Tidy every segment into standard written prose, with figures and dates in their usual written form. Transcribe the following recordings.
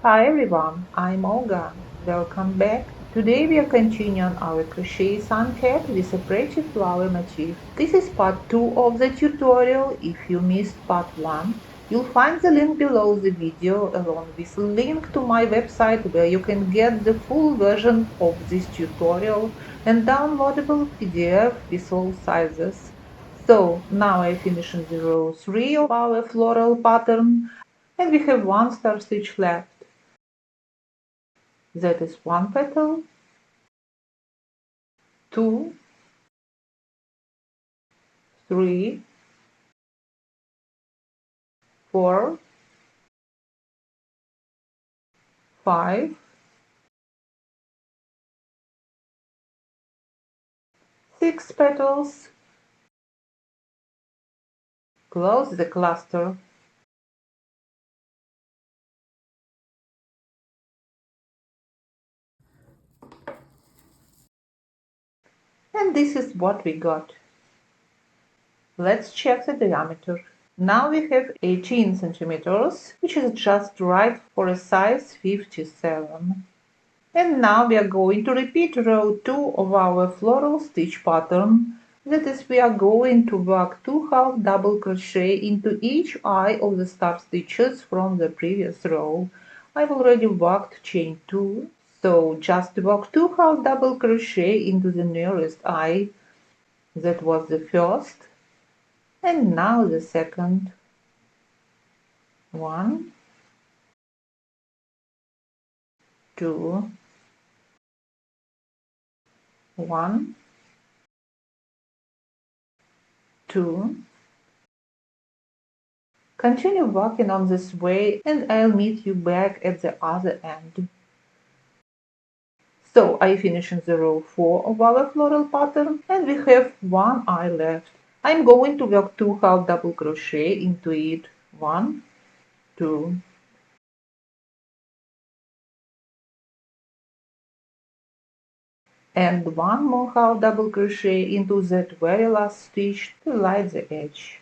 Hi everyone, I'm Olga. Welcome back. Today we are continuing our crochet sunset with a pretty flower motif. This is part 2 of the tutorial. If you missed part 1, you'll find the link below the video along with a link to my website where you can get the full version of this tutorial and downloadable PDF with all sizes. So now I finish in the row 3 of our floral pattern and we have one star stitch left. That is one petal, two, three, four, five, six petals. Close the cluster. And this is what we got. Let's check the diameter. Now we have 18 centimeters, which is just right for a size 57. And now we are going to repeat row 2 of our floral stitch pattern. That is, we are going to work 2 half double crochet into each eye of the star stitches from the previous row. I've already worked chain 2, so just work 2 half double crochet into the nearest eye. That was the first, and now the second. 1, 2, 1, 2. Continue working on this way and I'll meet you back at the other end. So I finish in the row 4 of our floral pattern and we have one eye left. I'm going to work 2 half double crochet into it. 1, 2, and one more half double crochet into that very last stitch to light the edge.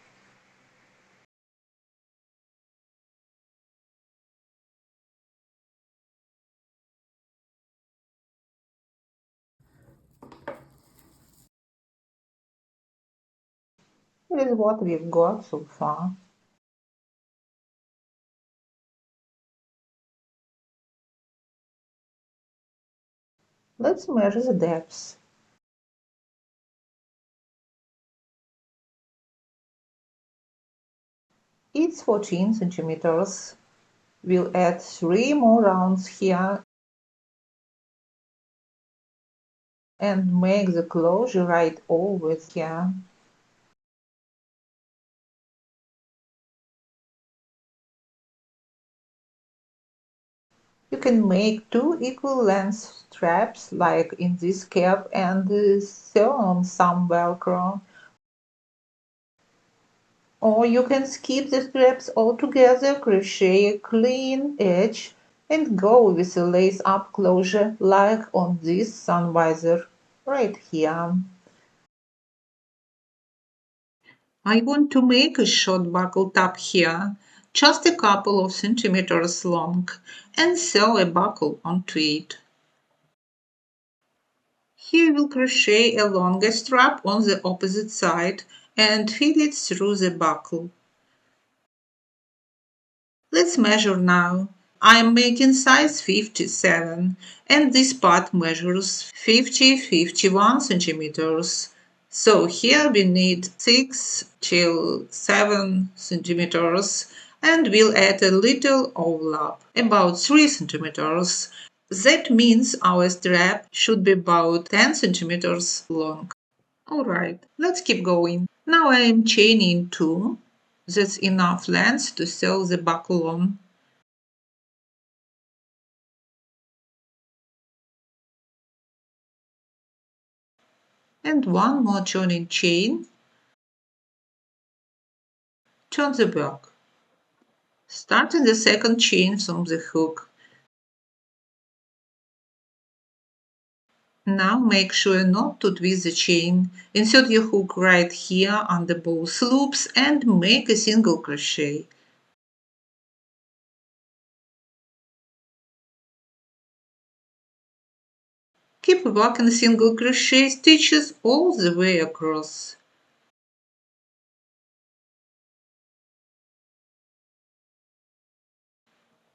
This is what we've got so far. Let's measure the depth. It's 14 centimeters. We'll add 3 more rounds here and make the closure right over here. You can make 2 equal length straps like in this cap and sew on some velcro. Or you can skip the straps altogether, crochet a clean edge and go with a lace up closure like on this sun visor right here. I want to make a short buckle tab here, just a couple of centimeters long, and sew a buckle onto it. Here we'll crochet a longer strap on the opposite side and feed it through the buckle. Let's measure now. I'm making size 57 and this part measures 51 centimeters. So here we need 6 till 7 centimeters and we'll add a little overlap, about 3 centimeters. That means our strap should be about 10 centimeters long. Alright, let's keep going. Now I am chaining 2. That's enough length to sew the buckle on. And one more turning chain. Turn the work. Starting the second chain from the hook. Now make sure not to twist the chain. Insert your hook right here under both loops and make a single crochet. Keep working single crochet stitches all the way across.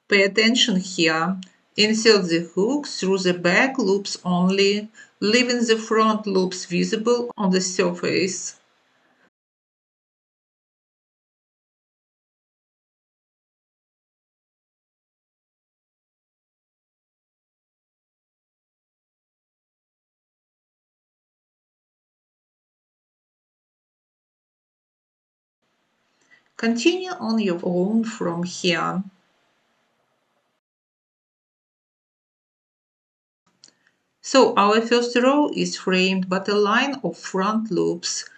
Pay attention here. Insert the hook through the back loops only, leaving the front loops visible on the surface. Continue on your own from here. So our first row is framed by a line of front loops.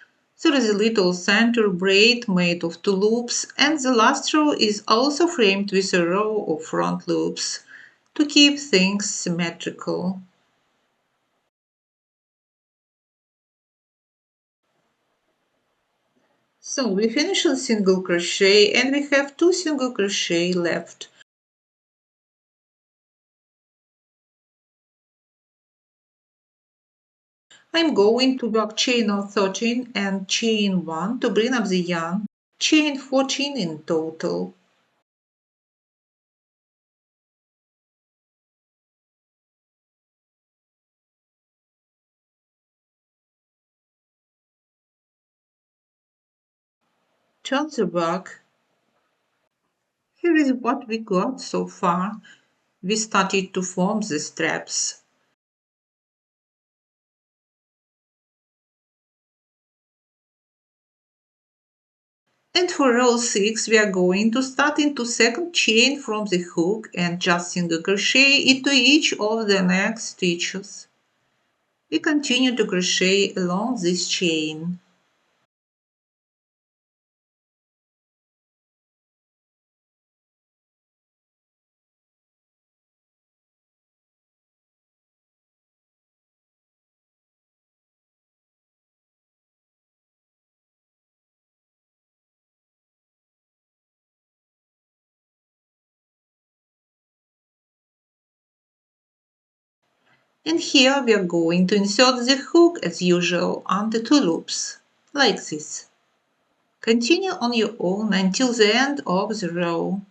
There is a little center braid made of 2 loops, and the last row is also framed with a row of front loops to keep things symmetrical. So we finish on single crochet and we have 2 single crochet left. I'm going to work chain of 13 and chain 1 to bring up the yarn, chain 14 in total. Turn the work. Here is what we got so far. We started to form the straps. And for row 6 we are going to start into second chain from the hook and just single crochet into each of the next stitches. We continue to crochet along this chain. And here we are going to insert the hook as usual under 2 loops, like this. Continue on your own until the end of the row.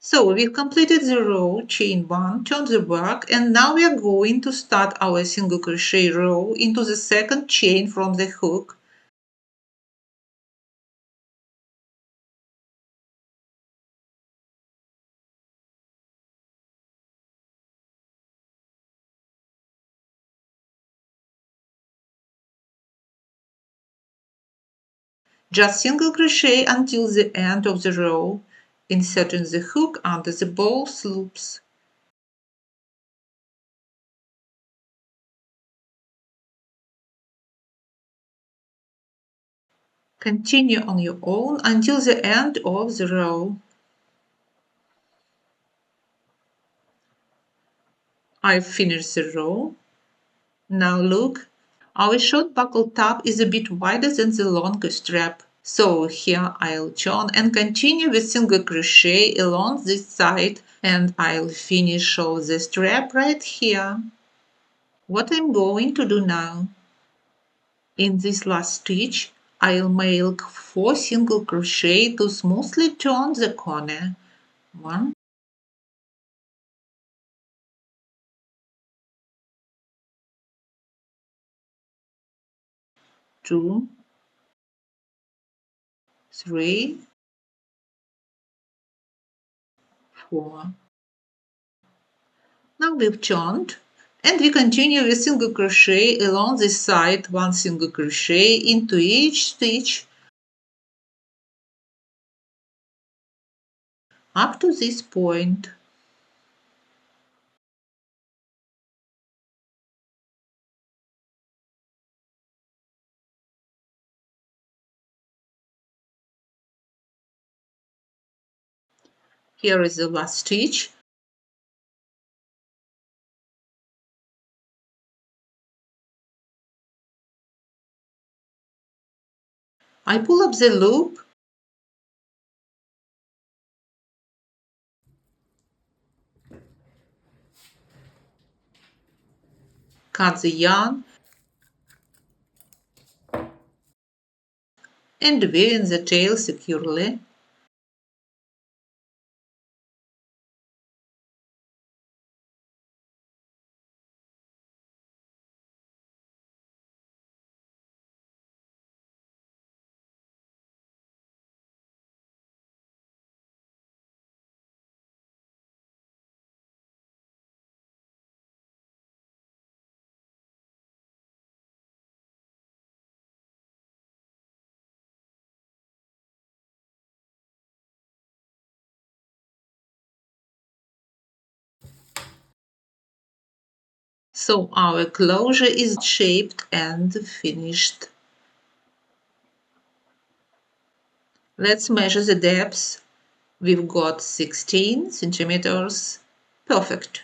So we've completed the row, chain 1, turn the work, and now we are going to start our single crochet row into the second chain from the hook. Just single crochet until the end of the row, inserting the hook under the both loops. Continue on your own until the end of the row. I've finished the row. Now look, our short buckle tab is a bit wider than the longer strap. So here I'll turn and continue with single crochet along this side, and I'll finish off the strap right here. What I'm going to do now, in this last stitch, I'll make 4 single crochet to smoothly turn the corner. 1, 2, 3, 4. Now we've turned and we continue with single crochet along this side, 1 single crochet into each stitch up to this point. Here is the last stitch. I pull up the loop, cut the yarn, and weave in the tail securely. So our closure is shaped and finished. Let's measure the depth. We've got 16 centimeters. Perfect.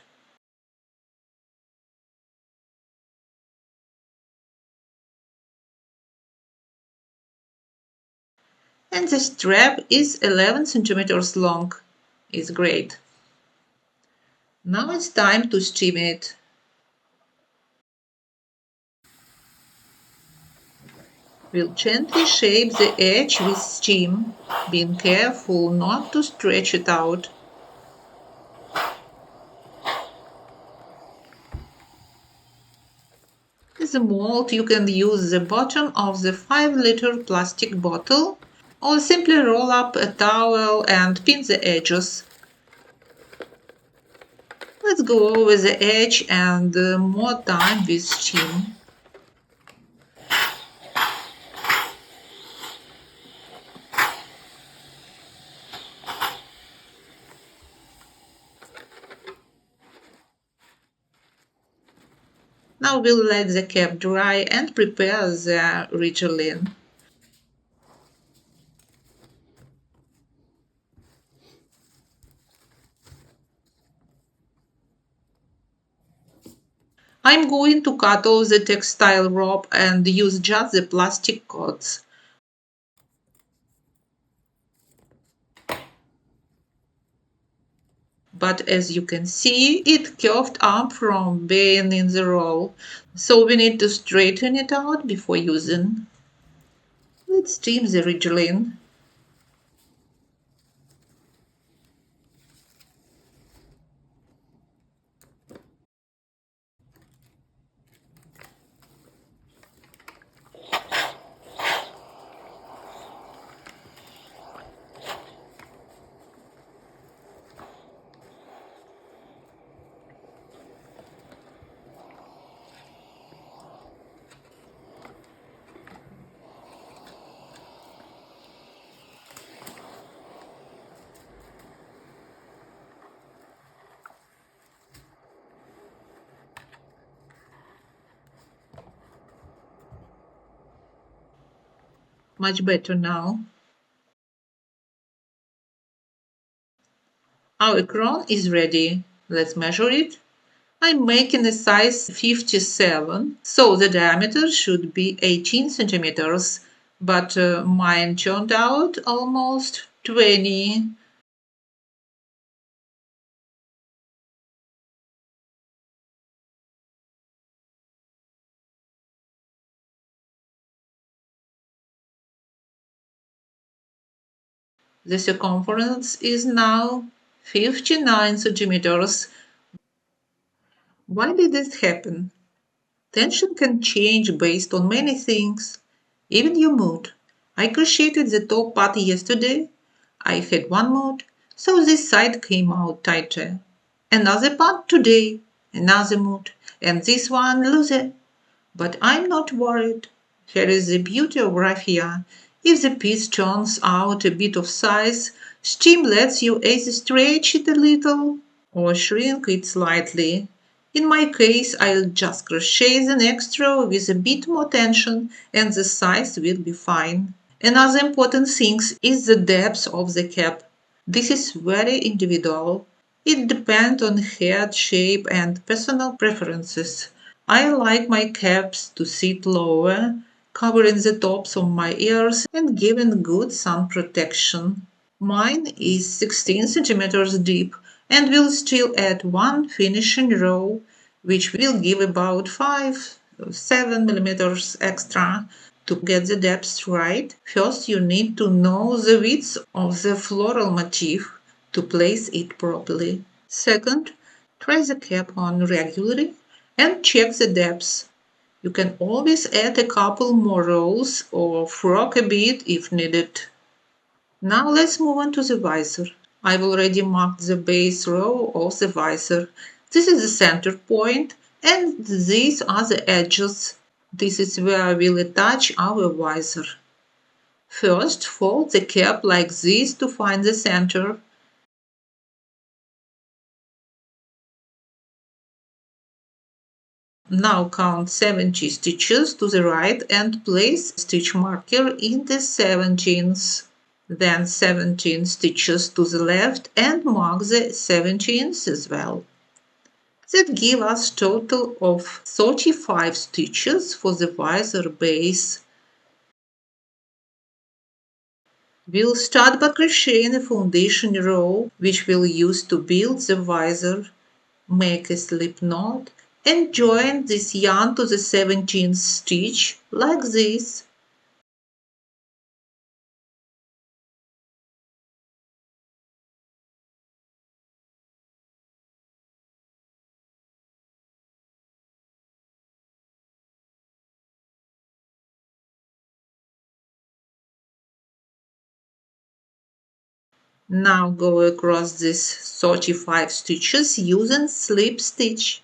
And the strap is 11 centimeters long. It's great. Now it's time to steam it. We'll gently shape the edge with steam, being careful not to stretch it out. As a mold, you can use the bottom of the 5-liter plastic bottle or simply roll up a towel and pin the edges. Let's go over the edge and more time with steam. Now we'll let the cap dry and prepare the Ridgeline. I'm going to cut off the textile rope and use just the plastic cords. But as you can see, it curved up from being in the roll, so we need to straighten it out before using. Let's steam the Ridgeline. Much better now. Our crown is ready. Let's measure it. I'm making a size 57, so the diameter should be 18 centimeters, but mine turned out almost 20. The circumference is now 59 centimeters. Why did this happen? Tension can change based on many things, even your mood. I crocheted the top part yesterday. I had one mood, so this side came out tighter. Another part today, another mood, and this one looser. But I'm not worried. Here is the beauty of raffia. If the piece turns out a bit of size, steam lets you either stretch it a little or shrink it slightly. In my case, I'll just crochet the next row with a bit more tension and the size will be fine. Another important thing is the depth of the cap. This is very individual. It depends on head shape and personal preferences. I like my caps to sit lower, covering the tops of my ears and giving good sun protection. Mine is 16 centimeters deep and will still add one finishing row, which will give about 5-7 millimeters extra. To get the depth right, first you need to know the width of the floral motif to place it properly. Second, try the cap on regularly and check the depth. You can always add a couple more rows or frock a bit if needed. Now let's move on to the visor. I've already marked the base row of the visor. This is the center point and these are the edges. This is where we'll attach our visor. First, fold the cap like this to find the center. Now count 70 stitches to the right and place stitch marker in the 17th. Then 17 stitches to the left and mark the 17th as well. That gives us total of 35 stitches for the visor base. We'll start by crocheting a foundation row, which we'll use to build the visor. Make a slip knot and join this yarn to the 17th stitch like this. Now go across these 35 stitches using slip stitch.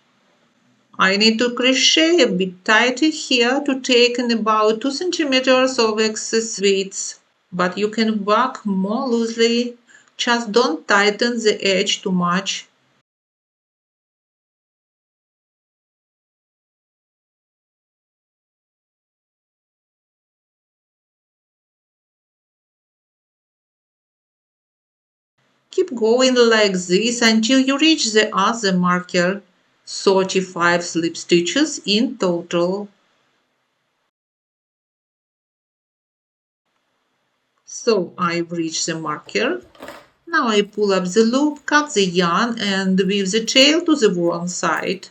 I need to crochet a bit tighter here to take in about 2 centimeters of excess width, but you can work more loosely, just don't tighten the edge too much. Keep going like this until you reach the other marker, 35 slip stitches in total. So I've reached the marker. Now I pull up the loop, cut the yarn and weave the tail to the wrong side.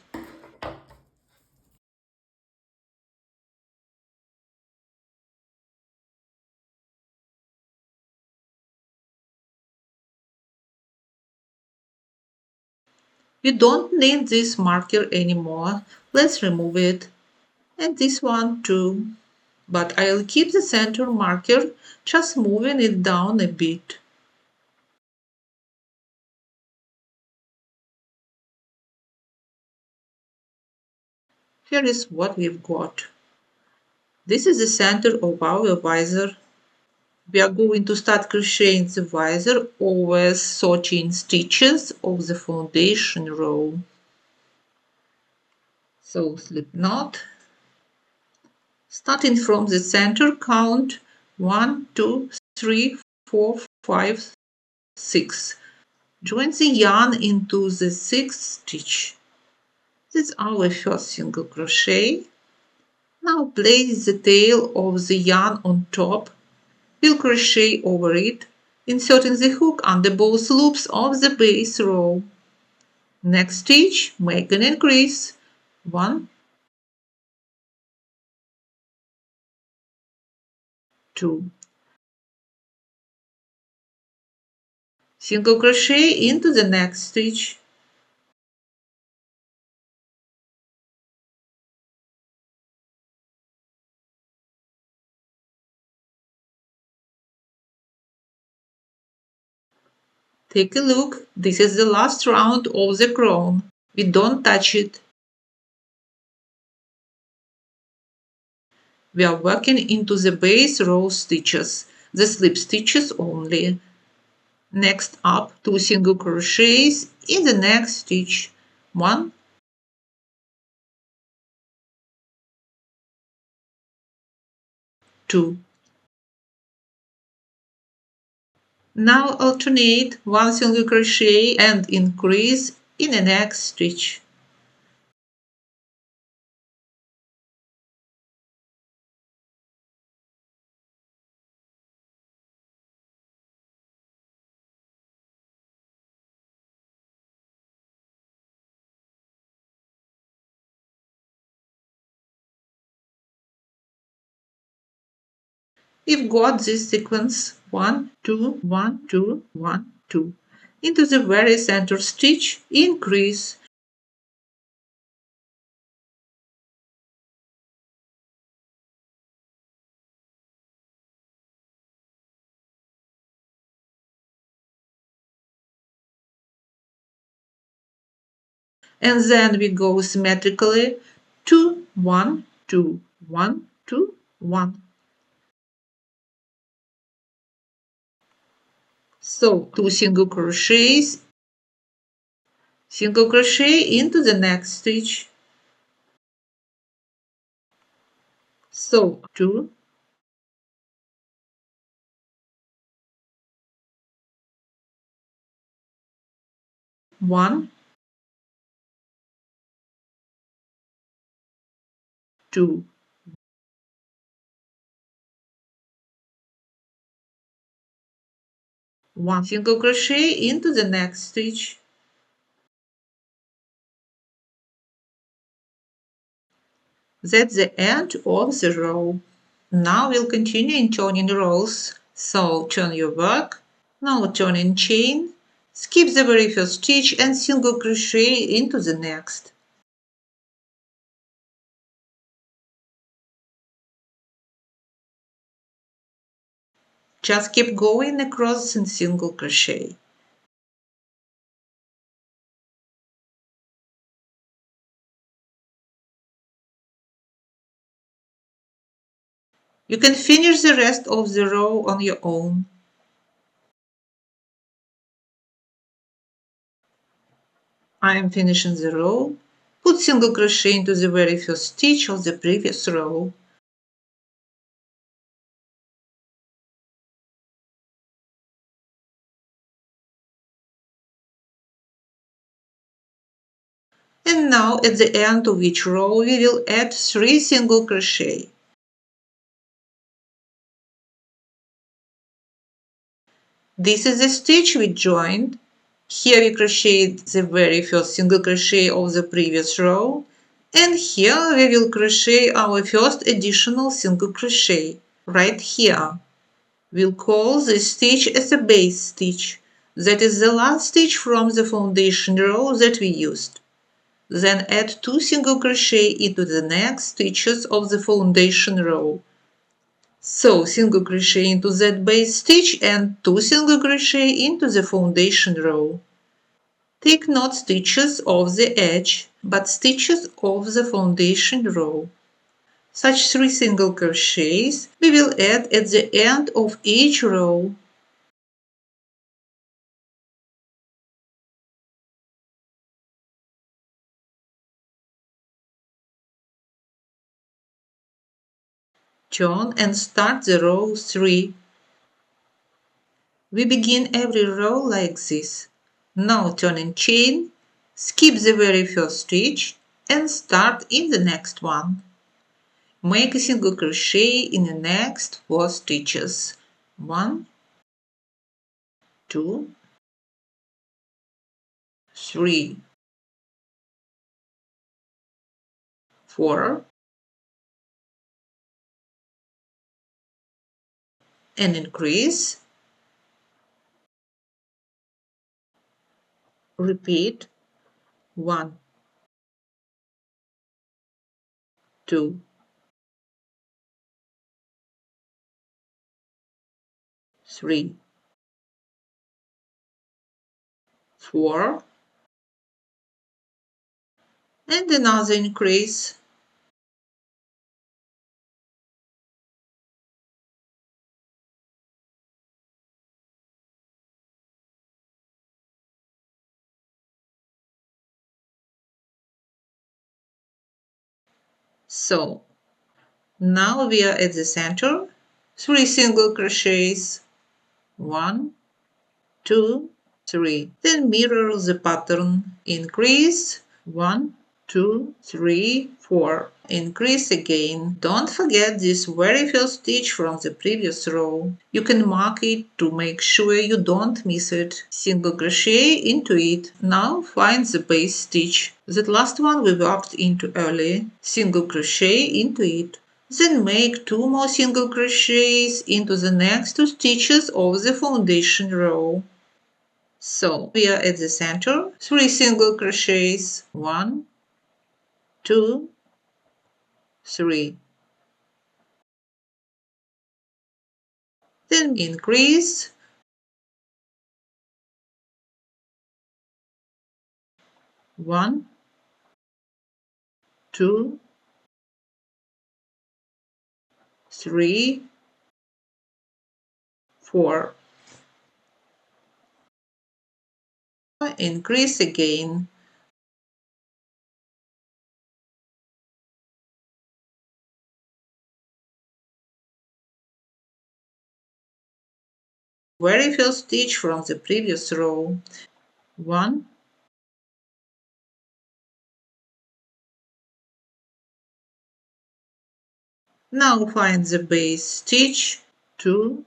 We don't need this marker anymore. Let's remove it. And this one too. But I'll keep the center marker, just moving it down a bit. Here is what we've got. This is the center of our visor. We are going to start crocheting the visor over 13 stitches of the foundation row. So slip knot. Starting from the center, count 1, 2, 3, 4, 5, 6. Join the yarn into the 6th stitch. This is our first single crochet. Now place the tail of the yarn on top. We'll crochet over it, inserting the hook under both loops of the base row. Next stitch, make an increase. 1, 2. Single crochet into the next stitch. Take a look, this is the last round of the crown. We don't touch it. We are working into the base row stitches, the slip stitches only. Next up, 2 single crochets in the next stitch. 1, 2. Now alternate 1 single crochet and increase in the next stitch. We've got this sequence 1 2 1 2 1 2. Into the very center stitch, increase. And then we go symmetrically 2 1 2 1 2 1. So 2 single crochets, single crochet into the next stitch. So 2 1 2. 1 single crochet into the next stitch. That's the end of the row. Now we'll continue in turning rows. So turn your work. Now turn in chain. Skip the very first stitch and single crochet into the next. Just keep going across in single crochet. You can finish the rest of the row on your own. I am finishing the row. Put single crochet into the very first stitch of the previous row. And now at the end of each row we will add 3 single crochet. This is the stitch we joined. Here we crocheted the very first single crochet of the previous row, and here we will crochet our first additional single crochet, right here. We'll call this stitch as a base stitch. That is the last stitch from the foundation row that we used. Then add 2 single crochet into the next stitches of the foundation row. So single crochet into that base stitch and 2 single crochet into the foundation row. Take not stitches of the edge, but stitches of the foundation row. Such 3 single crochets we will add at the end of each row. Turn and start the row 3. We begin every row like this. Now turn in chain, skip the very first stitch and start in the next one. Make a single crochet in the next 4 stitches. 1 2 3 4 and increase. Repeat 1 2 3 4 and another increase. So now we are at the center. 3 single crochets. 1 2 3. Then mirror the pattern. Increase 1 2 3 4. Increase again. Don't forget this very first stitch from the previous row. You can mark it to make sure you don't miss it. Single crochet into it. Now find the base stitch. That last one we worked into earlier. Single crochet into it. Then make 2 more single crochets into the next 2 stitches of the foundation row. So we are at the center, 3 single crochets, 1, 2, 3. Then increase, 1, 2, 3, 4. Increase again. Very first stitch from the previous row. 1, now find the base stitch, 2,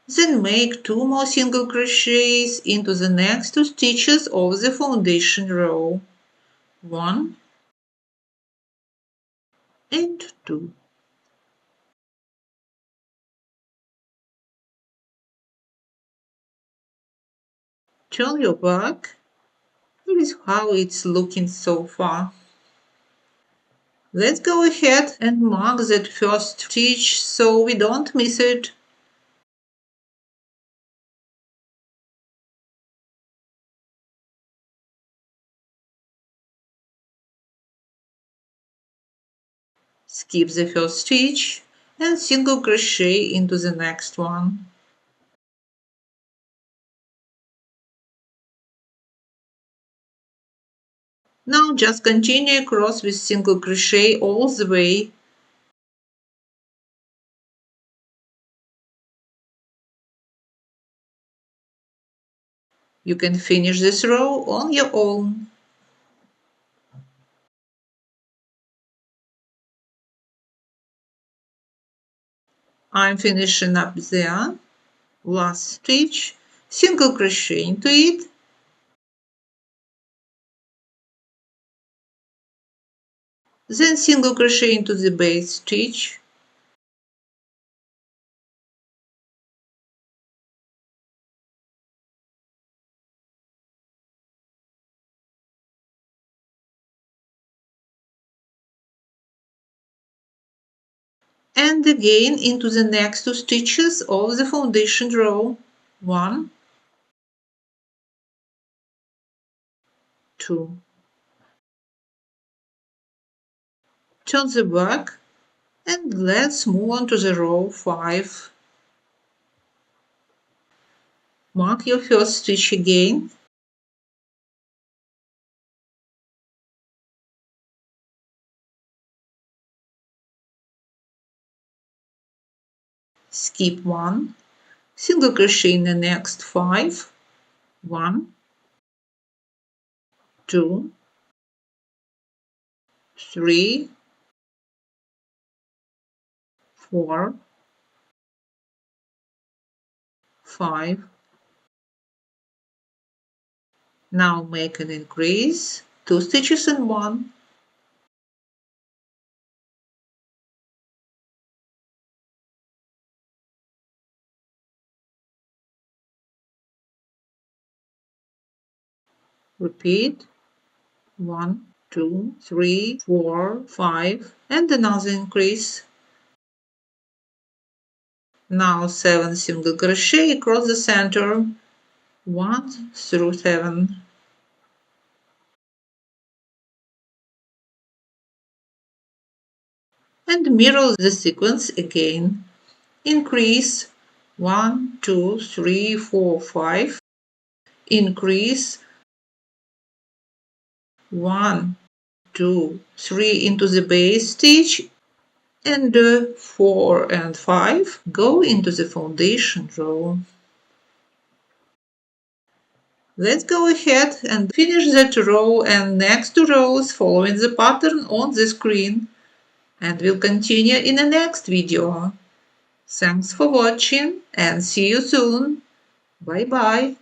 then make 2 more single crochets into the next 2 stitches of the foundation row. 1 and 2. Turn your back. Here is how it's looking so far. Let's go ahead and mark that first stitch so we don't miss it. Skip the first stitch and single crochet into the next one. Now just continue across with single crochet all the way. You can finish this row on your own. I'm finishing up there. Last stitch, single crochet into it. Then single crochet into the base stitch. And again into the next 2 stitches of the foundation row. 1, 2. Turn the back and let's move on to the row 5. Mark your first stitch again. Skip 1, single crochet in the next 5. 1, 2, 3, 4, 5. Now make an increase, 2 stitches in 1. Repeat, 1, 2, 3, 4, 5, and another increase. Now 7 single crochet across the center, 1 through 7. And mirror the sequence again. Increase 1, 2, 3, 4, 5. Increase 1, 2, 3 into the base stitch, and 4 and 5 go into the foundation row. Let's go ahead and finish that row and next 2 rows following the pattern on the screen, and we'll continue in the next video. Thanks for watching and see you soon. Bye bye.